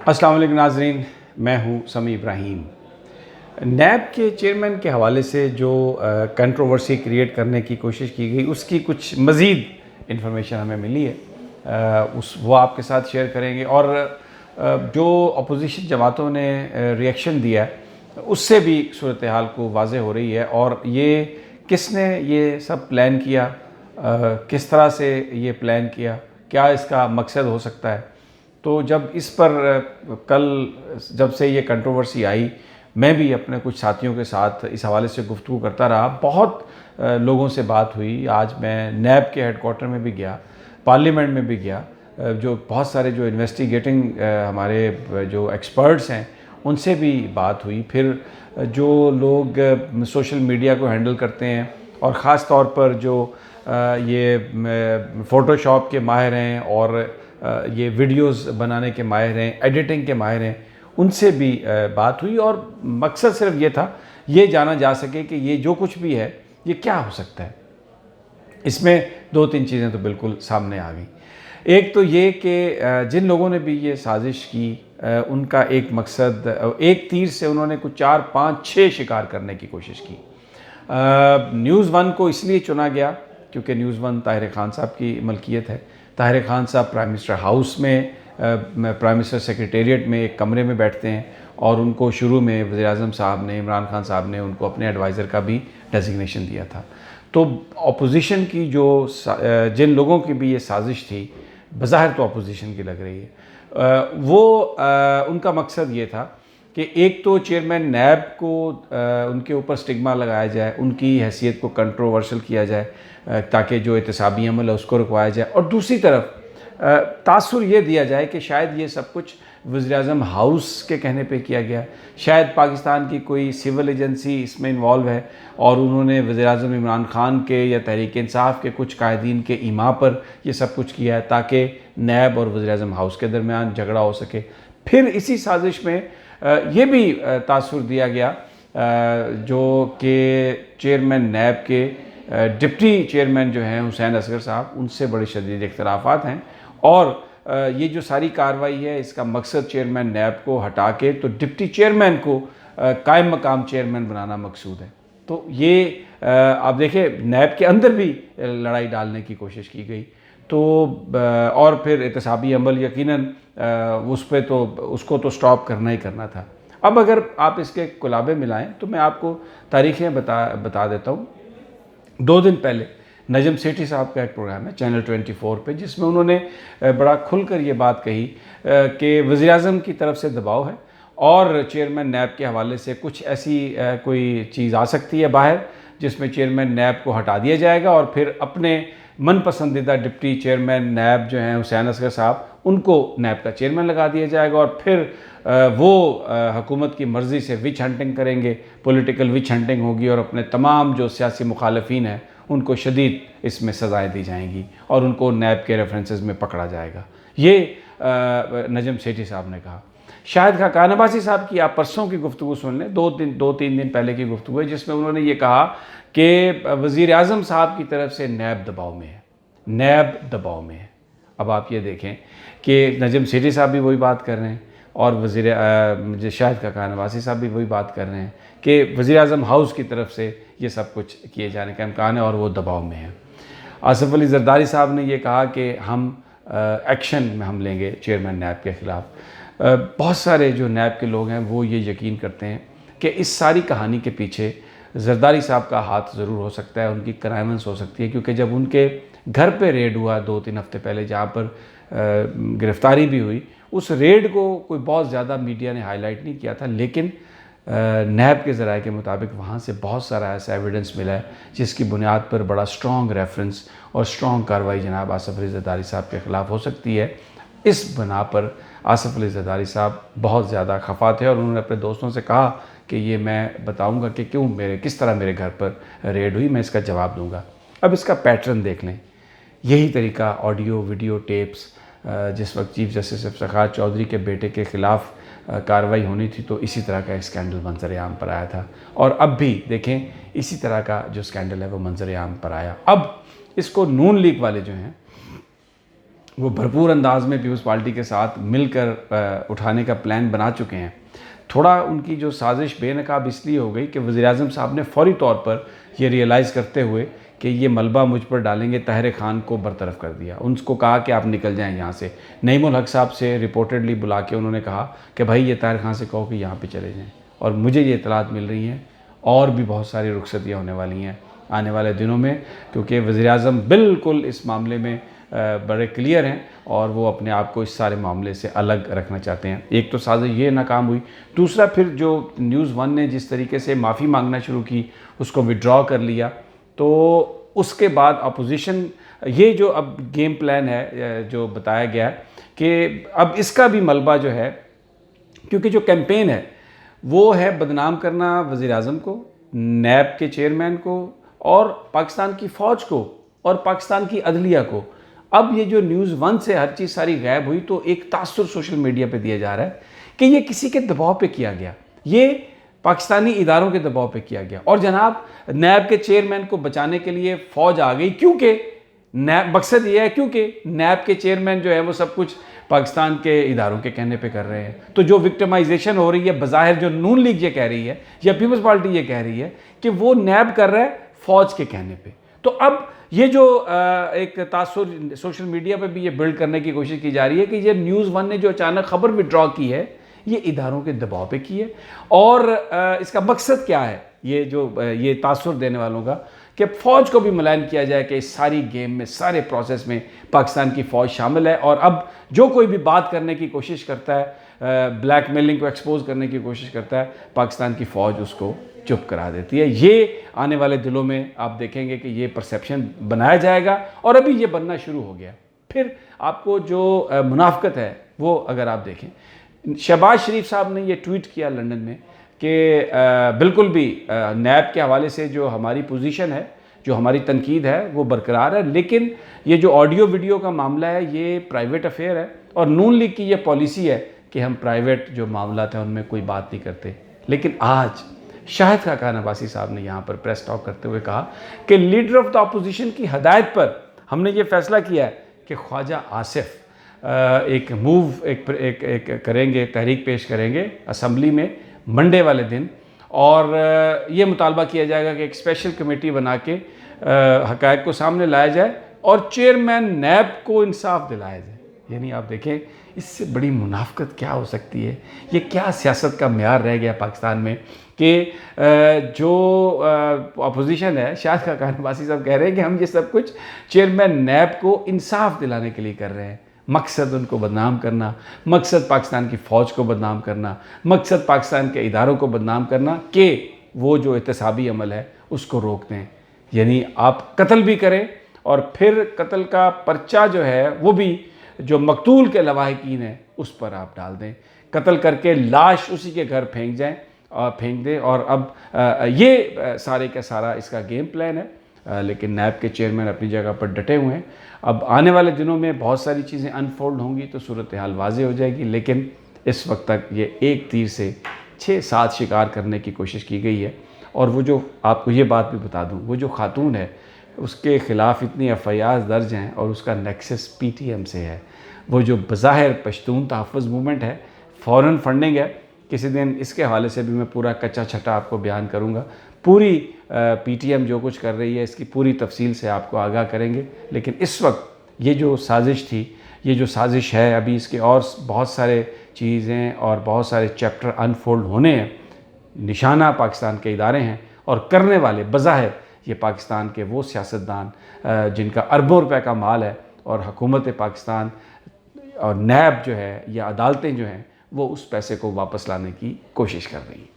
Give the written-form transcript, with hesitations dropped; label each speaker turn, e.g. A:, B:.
A: السلام علیکم ناظرین، میں ہوں سمیع ابراہیم۔ نیب کے چیئرمین کے حوالے سے جو کنٹروورسی کریٹ کرنے کی کوشش کی گئی، اس کی کچھ مزید انفارمیشن ہمیں ملی ہے، وہ آپ کے ساتھ شیئر کریں گے۔ اور جو اپوزیشن جماعتوں نے ریئیکشن دیا ہے، اس سے بھی صورتحال کو واضح ہو رہی ہے، اور یہ کس نے یہ سب پلان کیا، کس طرح سے یہ پلان کیا، کیا اس کا مقصد ہو سکتا ہے۔ تو جب اس پر جب سے یہ کنٹروورسی آئی، میں بھی اپنے کچھ ساتھیوں کے ساتھ اس حوالے سے گفتگو کرتا رہا، بہت لوگوں سے بات ہوئی۔ آج میں نیب کے ہیڈ کوارٹر میں بھی گیا، پارلیمنٹ میں بھی گیا، جو بہت سارے جو انویسٹیگیٹنگ ہمارے جو ایکسپرٹس ہیں ان سے بھی بات ہوئی۔ پھر جو لوگ سوشل میڈیا کو ہینڈل کرتے ہیں، اور خاص طور پر جو یہ فوٹو شاپ کے ماہر ہیں اور یہ ویڈیوز بنانے کے ماہر ہیں، ایڈیٹنگ کے ماہر ہیں، ان سے بھی بات ہوئی، اور مقصد صرف یہ تھا، یہ جانا جا سکے کہ یہ جو کچھ بھی ہے یہ کیا ہو سکتا ہے۔ اس میں دو تین چیزیں تو بالکل سامنے آ گئیں۔ ایک تو یہ کہ جن لوگوں نے بھی یہ سازش کی، ان کا ایک مقصد، ایک تیر سے انہوں نے کچھ 4 5 6 شکار کرنے کی کوشش کی۔ نیوز ون کو اس لیے چنا گیا کیونکہ نیوز ون طاہر خان صاحب کی ملکیت ہے۔ طاہر خان صاحب پرائم منسٹر ہاؤس میں، پرائم منسٹر سیکریٹریٹ میں ایک کمرے میں بیٹھتے ہیں، اور ان کو شروع میں وزیر اعظم صاحب نے، عمران خان صاحب نے ان کو اپنے ایڈوائزر کا بھی ڈیزگنیشن دیا تھا۔ تو اپوزیشن کی جن لوگوں کی بھی یہ سازش تھی، بظاہر تو اپوزیشن کی لگ رہی ہے، ان کا مقصد یہ تھا کہ ایک تو چیئرمین نیب کو ان کے اوپر سٹگما لگایا جائے، ان کی حیثیت کو کنٹروورشل کیا جائے تاکہ جو احتسابی عمل ہے اس کو رکوایا جائے، اور دوسری طرف تاثر یہ دیا جائے کہ شاید یہ سب کچھ وزیر اعظم ہاؤس کے کہنے پہ کیا گیا، شاید پاکستان کی کوئی سول ایجنسی اس میں انوالو ہے، اور انہوں نے وزیر اعظم عمران خان کے یا تحریک انصاف کے کچھ قائدین کے ایما پر یہ سب کچھ کیا ہے تاکہ نیب اور وزیر اعظم ہاؤس کے درمیان جھگڑا ہو سکے۔ پھر اسی سازش میں یہ بھی تاثر دیا گیا جو کہ چیئرمین نیب کے ڈپٹی چیئرمین جو ہیں حسین اصغر صاحب، ان سے بڑے شدید اختلافات ہیں، اور یہ جو ساری کارروائی ہے اس کا مقصد چیئرمین نیب کو ہٹا کے تو ڈپٹی چیئرمین کو قائم مقام چیئرمین بنانا مقصود ہے۔ تو یہ آپ دیکھیں نیب کے اندر بھی لڑائی ڈالنے کی کوشش کی گئی، تو اور پھر احتسابی عمل یقیناً اس کو تو سٹاپ کرنا ہی کرنا تھا۔ اب اگر آپ اس کے کلابے ملائیں تو میں آپ کو تاریخیں بتا دیتا ہوں۔ 2 دن پہلے نجم سیٹھی صاحب کا ایک پروگرام ہے چینل 24 پہ، جس میں انہوں نے بڑا کھل کر یہ بات کہی کہ وزیر اعظم کی طرف سے دباؤ ہے، اور چیئرمین نیب کے حوالے سے کچھ ایسی کوئی چیز آ سکتی ہے باہر جس میں چیئرمین نیب کو ہٹا دیا جائے گا، اور پھر اپنے من پسندیدہ ڈپٹی چیئرمین نیب جو ہیں حسین اصغر صاحب، ان کو نیب کا چیئرمین لگا دیا جائے گا، اور پھر وہ حکومت کی مرضی سے وچ ہنٹنگ کریں گے، پولیٹیکل وچ ہنٹنگ ہوگی، اور اپنے تمام جو سیاسی مخالفین ہیں ان کو شدید اس میں سزائیں دی جائیں گی، اور ان کو نیب کے ریفرنسز میں پکڑا جائے گا۔ یہ نجم سیٹھی صاحب نے کہا۔ شاہد خاقان عباسی صاحب کی آپ پرسوں کی گفتگو سن لیں، 2-3 دن پہلے کی گفتگو ہے، جس میں انہوں نے یہ کہا کہ وزیر اعظم صاحب کی طرف سے نیب دباؤ میں ہے، نیب دباؤ میں ہے۔ اب آپ یہ دیکھیں کہ نجم سیٹھی صاحب بھی وہی بات کر رہے ہیں، اور شاہد خاقان عباسی صاحب بھی وہی بات کر رہے ہیں کہ وزیر اعظم ہاؤس کی طرف سے یہ سب کچھ کیے جانے کا امکان ہے اور وہ دباؤ میں ہے۔ آصف علی زرداری صاحب نے یہ کہا کہ ہم ایکشن میں ہم لیں گے چیئرمین نیب کے خلاف۔ بہت سارے جو نیب کے لوگ ہیں وہ یہ یقین کرتے ہیں کہ اس ساری کہانی کے پیچھے زرداری صاحب کا ہاتھ ضرور ہو سکتا ہے، ان کی کنائونس ہو سکتی ہے، کیونکہ جب ان کے گھر پہ ریڈ ہوا 2-3 ہفتے پہلے، جہاں پر گرفتاری بھی ہوئی، اس ریڈ کو کوئی بہت زیادہ میڈیا نے ہائی لائٹ نہیں کیا تھا، لیکن نیب کے ذرائع کے مطابق وہاں سے بہت سارا ایسا ایویڈنس ملا ہے جس کی بنیاد پر بڑا سٹرونگ ریفرنس اور سٹرونگ کارروائی جناب آصف علی زرداری صاحب کے خلاف ہو سکتی ہے۔ اس بنا پر آصف علی زرداری صاحب بہت زیادہ خفا تھے، اور انہوں نے اپنے دوستوں سے کہا کہ یہ میں بتاؤں گا کہ کس طرح میرے گھر پر ریڈ ہوئی، میں اس کا جواب دوں گا۔ اب اس کا پیٹرن دیکھ لیں، یہی طریقہ آڈیو ویڈیو ٹیپس، جس وقت چیف جسٹس افتخار چودھری کے بیٹے کے خلاف کارروائی ہونی تھی تو اسی طرح کا ایک سکینڈل منظر عام پر آیا تھا، اور اب بھی دیکھیں اسی طرح کا جو سکینڈل ہے وہ منظر عام پر آیا۔ اب اس کو نون لیگ والے جو ہیں وہ بھرپور انداز میں پیپلز پارٹی کے ساتھ مل کر اٹھانے کا پلان بنا چکے ہیں. تھوڑا ان کی جو سازش بے نقاب اس لیے ہو گئی کہ وزیراعظم صاحب نے فوری طور پر یہ ریئلائز کرتے ہوئے کہ یہ ملبہ مجھ پر ڈالیں گے، طاہر خان کو برطرف کر دیا. ان کو کہا کہ آپ نکل جائیں یہاں سے. نعیم الحق صاحب سے رپورٹڈلی بلا کے انہوں نے کہا کہ بھائی یہ طاہر خان سے کہو کہ یہاں پہ چلے جائیں. اور مجھے یہ اطلاعات مل رہی ہیں اور بھی بہت ساری رخصتیاں ہونے والی ہیں آنے والے دنوں میں، کیونکہ وزیراعظم بالکل اس معاملے میں بڑے کلیئر ہیں اور وہ اپنے آپ کو اس سارے معاملے سے الگ رکھنا چاہتے ہیں. ایک تو سازش یہ ناکام ہوئی، دوسرا پھر جو نیوز ون نے جس طریقے سے معافی مانگنا شروع کی، اس کو وڈرا کر لیا، تو اس کے بعد اپوزیشن یہ جو اب گیم پلان ہے جو بتایا گیا کہ اب اس کا بھی ملبہ جو ہے، کیونکہ جو کیمپین ہے وہ ہے بدنام کرنا وزیر اعظم کو، نیب کے چیئرمین کو، اور پاکستان کی فوج کو، اور پاکستان کی عدلیہ کو. اب یہ جو نیوز ون سے ہر چیز ساری غائب ہوئی تو ایک تاثر سوشل میڈیا پہ دیا جا رہا ہے کہ یہ کسی کے دباؤ پہ کیا گیا، یہ پاکستانی اداروں کے دباؤ پہ کیا گیا. اور جناب نیب کے چیئرمین کو بچانے کے لیے فوج آ گئی، کیونکہ مقصد یہ ہے کیونکہ نیب کے چیئرمین جو ہے وہ سب کچھ پاکستان کے اداروں کے کہنے پہ کر رہے ہیں. تو جو وکٹمائزیشن ہو رہی ہے بظاہر، جو نون لیگ یہ کہہ رہی ہے یا پیپلز پارٹی یہ کہہ رہی ہے کہ وہ نیب کر رہا ہے فوج کے کہنے پہ. تو اب یہ جو ایک تاثر سوشل میڈیا پہ بھی یہ بلڈ کرنے کی کوشش کی جا رہی ہے کہ یہ نیوز ون نے جو اچانک خبر وڈرا کی ہے یہ اداروں کے دباؤ پہ کی ہے. اور اس کا مقصد کیا ہے یہ تاثر دینے والوں کا، کہ فوج کو بھی ملائن کیا جائے کہ اس ساری گیم میں، سارے پروسیس میں پاکستان کی فوج شامل ہے. اور اب جو کوئی بھی بات کرنے کی کوشش کرتا ہے، بلیک میلنگ کو ایکسپوز کرنے کی کوشش کرتا ہے، پاکستان کی فوج اس کو چپ کرا دیتی ہے. یہ آنے والے دنوں میں آپ دیکھیں گے کہ یہ پرسیپشن بنایا جائے گا، اور ابھی یہ بننا شروع ہو گیا. پھر آپ کو جو منافقت ہے وہ اگر آپ دیکھیں، شہباز شریف صاحب نے یہ ٹویٹ کیا لندن میں کہ بالکل بھی نیب کے حوالے سے جو ہماری پوزیشن ہے، جو ہماری تنقید ہے وہ برقرار ہے، لیکن یہ جو آڈیو ویڈیو کا معاملہ ہے یہ پرائیویٹ افیئر ہے، اور نون لیگ کی یہ پالیسی ہے کہ ہم پرائیویٹ جو معاملات ہیں ان میں کوئی بات نہیں کرتے. لیکن آج شاہد خاقان عباسی صاحب نے یہاں پر پریس ٹاک کرتے ہوئے کہا کہ لیڈر آف دا اپوزیشن کی ہدایت پر ہم نے یہ فیصلہ کیا ہے کہ خواجہ آصف ایک کریں گے، تحریک پیش کریں گے اسمبلی میں منڈے والے دن، اور یہ مطالبہ کیا جائے گا کہ ایک اسپیشل کمیٹی بنا کے حقائق کو سامنے لایا جائے اور چیئرمین نیب کو انصاف دلایا جائے. یعنی آپ دیکھیں اس سے بڑی منافقت کیا ہو سکتی ہے؟ یہ کیا سیاست کا معیار رہ گیا پاکستان میں کہ جو اپوزیشن ہے، شاہد خاقان عباسی صاحب کہہ رہے ہیں کہ ہم یہ سب کچھ چیئرمین نیب کو انصاف دلانے کے لیے کر رہے ہیں. مقصد ان کو بدنام کرنا، مقصد پاکستان کی فوج کو بدنام کرنا، مقصد پاکستان کے اداروں کو بدنام کرنا کہ وہ جو احتسابی عمل ہے اس کو روک دیں. یعنی آپ قتل بھی کریں اور پھر قتل کا پرچہ جو ہے وہ بھی جو مقتول کے لواحقین ہیں اس پر آپ ڈال دیں، قتل کر کے لاش اسی کے گھر پھینک دیں. اور اب یہ سارے کا سارا اس کا گیم پلان ہے. لیکن نیب کے چیئرمین اپنی جگہ پر ڈٹے ہوئے ہیں. اب آنے والے دنوں میں بہت ساری چیزیں انفولڈ ہوں گی تو صورتحال واضح ہو جائے گی، لیکن اس وقت تک یہ ایک تیر سے 6-7 شکار کرنے کی کوشش کی گئی ہے. اور وہ جو آپ کو یہ بات بھی بتا دوں، وہ جو خاتون ہے اس کے خلاف اتنی FIRs درج ہیں اور اس کا نیکسس PTM سے ہے. وہ جو بظاہر پشتون تحفظ موومنٹ ہے، فوراً فنڈنگ ہے. کسی دن اس کے حوالے سے بھی میں پورا کچا چھٹا آپ کو بیان کروں گا. پوری PTM جو کچھ کر رہی ہے اس کی پوری تفصیل سے آپ کو آگاہ کریں گے. لیکن اس وقت یہ جو سازش تھی، یہ جو سازش ہے، ابھی اس کے اور بہت سارے چیزیں اور بہت سارے چیپٹر انفولڈ ہونے ہیں. نشانہ پاکستان کے ادارے ہیں اور کرنے والے بظاہر یہ پاکستان کے وہ سیاستدان جن کا اربوں روپے کا مال ہے، اور حکومت پاکستان اور نیب جو ہے یا عدالتیں جو ہیں وہ اس پیسے کو واپس لانے کی کوشش کر رہی ہیں.